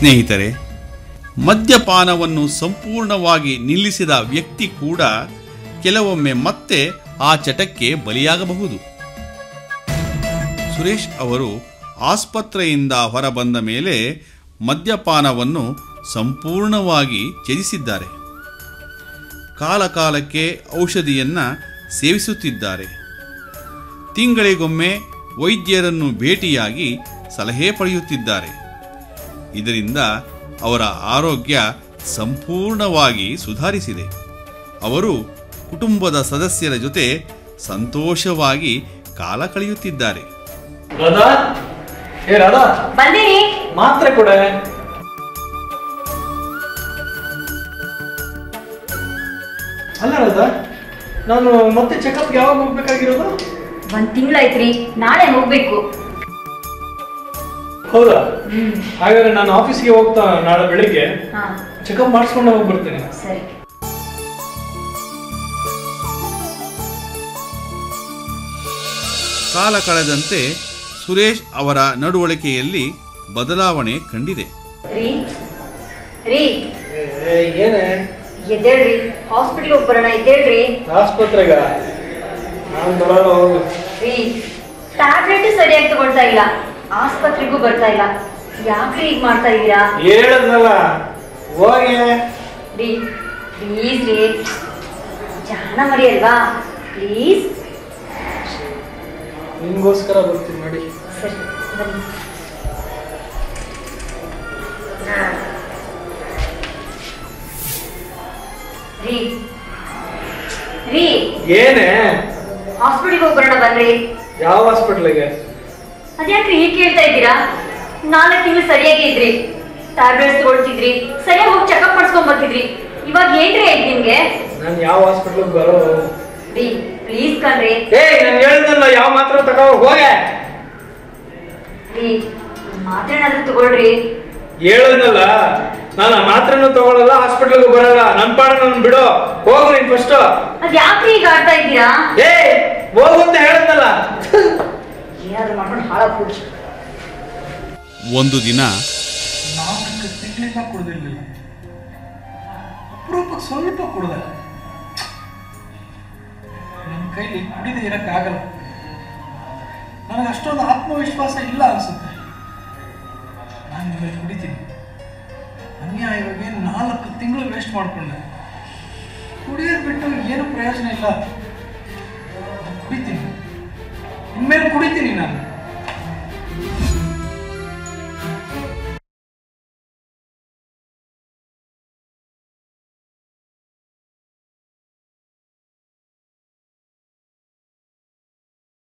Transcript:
ಸ್ನೇಹಿತರೆ, ಮದ್ಯಪಾನವನ್ನು ಸಂಪೂರ್ಣವಾಗಿ ನಿಲ್ಲಿಸಿದ ವ್ಯಕ್ತಿ ಕೂಡ ಕೆಲವೊಮ್ಮೆ ಮತ್ತೆ ಆ ಚಟಕ್ಕೆ ಬಲಿಯಾಗಬಹುದು. ಸುರೇಶ್ ಅವರು ಆಸ್ಪತ್ರೆಯಿಂದ ಹೊರಬಂದ ಮೇಲೆ ಮದ್ಯಪಾನವನ್ನು ಸಂಪೂರ್ಣವಾಗಿ ತ್ಯಜಿಸಿದ್ದಾರೆ. ಕಾಲಕಾಲಕ್ಕೆ ಔಷಧಿಯನ್ನು ಸೇವಿಸುತ್ತಿದ್ದಾರೆ. ತಿಂಗಳಿಗೊಮ್ಮೆ ವೈದ್ಯರನ್ನು ಭೇಟಿಯಾಗಿ ಸಲಹೆ ಪಡೆಯುತ್ತಿದ್ದಾರೆ. ಇದರಿಂದ ಅವರ ಆರೋಗ್ಯ ಸಂಪೂರ್ಣವಾಗಿ ಸುಧಾರಿಸಿದೆ. ಅವರು ಕುಟುಂಬದ ಸದಸ್ಯರ ಜೊತೆ ಸಂತೋಷವಾಗಿ ಕಾಲ ಕಳೆಯುತ್ತಿದ್ದಾರೆ. ಮಾತ್ರೆ ಕೊಡ. ಅಲ್ಲ ರಾಧಾ, ನಾನು ಮತ್ತೆ ಚೆಕಪ್ ಯಾವಾಗ ಹೋಗ್ಬೇಕಾಗಿರೋದು? 1 ತಿಂಗಳಾಯ್ತ್ರಿ, ನಾಳೆ ಹೋಗ್ಬೇಕು. ಹೌದಾ? ಹಾಗಾದ್ರೆ ನಾನು ಆಫೀಸ್ಗೆ ಹೋಗ್ತಾ ನಾಳೆ ಬೆಳಿಗ್ಗೆ ಚೆಕಪ್ ಮಾಡಿಸ್ಕೊಂಡು ಹೋಗ್ಬಿಡ್ತೇನೆ. ಸರಿ. ಕಾಲ ಕಳೆದಂತೆ ಸುರೇಶ್ ಅವರ ನಡವಳಿಕೆಯಲ್ಲಿ ಬದಲಾವಣೆ ಕಂಡಿದೆ. ಏನೇ? ಎದ್ದೇಳ್ರಿ, ಹಾಸ್ಪಿಟಲ್ ಹೋಗಿ ಬರೋಣ. ಎದ್ದೇಳ್ರಿ. ಆಸ್ಪತ್ರೆಗ? ಟ್ಯಾಬ್ಲೆಟ್ ಸರಿಯಾಗಿ ತಗೊಳ್ತಾ ಇಲ್ಲ, ಆಸ್ಪತ್ರೆಗೂ ಬರ್ತಾ ಇಲ್ಲ. ಯಾಕ್ರಿ ಹೀಗ್ ಮಾಡ್ತಾ ಇದೀರಾ? ಹೇಳದ್ನಲ್ಲ ಹೋಗಿ. ಪ್ಲೀಸ್ ರೀ, ಜಾಣ ಮರಿ ಅಲ್ವಾ, ಪ್ಲೀಸ್. ನಿಮ್ಗೋಸ್ಕರ ಬರ್ತೀನಿ ನೋಡಿ. ಸರಿ ಬನ್ನಿ. ರೀ ಏನೇ? ಹಾಸ್ಪಿಟಲ್ಗೆ ಹೋಗಿ ಬರೋಣ ಬನ್ರಿ. ಯಾವ ಹಾಸ್ಪಿಟ್ಲಿಗೆ? ಅದ್ಯಾಕ್ರಿ ಹೀಗೆ ಕೇಳ್ತಾ ಇದ್ದೀರಾ? 4 ತಿಂಗಳು ಸರಿಯಾಗಿ ಇದ್ರಿ, ಟ್ಯಾಬ್ಲೆಟ್ಸ್ ತಗೊಳ್ತಿದ್ರಿ, ಸರಿಯಾಗಿ ಹೋಗಿ ಚೆಕಪ್ ಮಾಡಿಸ್ಕೊಂಡ್ ಬರ್ತಿದ್ರಿ. ಇವಾಗ ಏನ್ರಿ ಆಯ್ತು ನಿಮ್ಗೆ? ನಾನು ಯಾವ ಹಾಸ್ಪಿಟ್ಲಿಗೆ ಬರೋ? ಪ್ಲೀಸ್ ಕಣ್ರಿ. ನಾನು ಹೇಳಿದ್ನಲ್ಲ ಯಾವ ಮಾತ್ರ ತಗೋ ಹೋಗೆ. ಮಾತ್ರೆನಾದ್ರೂ ತಗೊಳ್ರಿ. ಹೇಳಿದ್ನಲ್ಲ ನಾನು ಮಾತ್ರೆನೂ ತಗೊಳಲ್ಲ, ಹಾಸ್ಪಿಟ್ಲಿಗೆ ಬರಲ್ಲ. ನನ್ನ ಪಾಡ ನನ್ನ ಬಿಡು, ಹೋಗು ನೀನ್ ಫಸ್ಟ್. ಅದ್ ಯಾಕ್ರಿ ಈಗ ಆಡ್ತಾ ಇದ್ದೀರಾ? ಹೋಗು ಅಂತ ಹೇಳಿದ್ನಲ್ಲ. ಏನಾದ್ರೂ ಮಾಡ್ಕೊಂಡು ಹಾಳಾಗ್ಬೋದು. ಒಂದು ದಿನ 4 ತಿಂಗಳಿಂದ ಕುಡ್ದಿರ್ಲಿಲ್ಲ, ಅಪರೂಪಕ್ಕೆ ಸ್ವಲ್ಪ ಕುಡ್ದೆ. ನನ್ನ ಕೈಲಿ ಕುಡಿದೇ ಇರಕ್ಕಾಗಲ್ಲ. ನನಗೆ ಅಷ್ಟೊಂದು ಆತ್ಮವಿಶ್ವಾಸ ಇಲ್ಲ ಅನ್ಸುತ್ತೆ. ನಾನು ಇವಾಗ ಕುಡಿತೀನಿ. ಅನ್ಯಾಯವಾಗಿ 4 ತಿಂಗಳು ವೇಸ್ಟ್ ಮಾಡಿಕೊಂಡೆ. ಕುಡಿಯೋದು ಬಿಟ್ಟು ಏನು ಪ್ರಯೋಜನ ಇಲ್ಲ. ಕುಡಿತೀನಿ, ಇನ್ಮೇಲೆ ಕುಡಿತೀನಿ ನಾನು.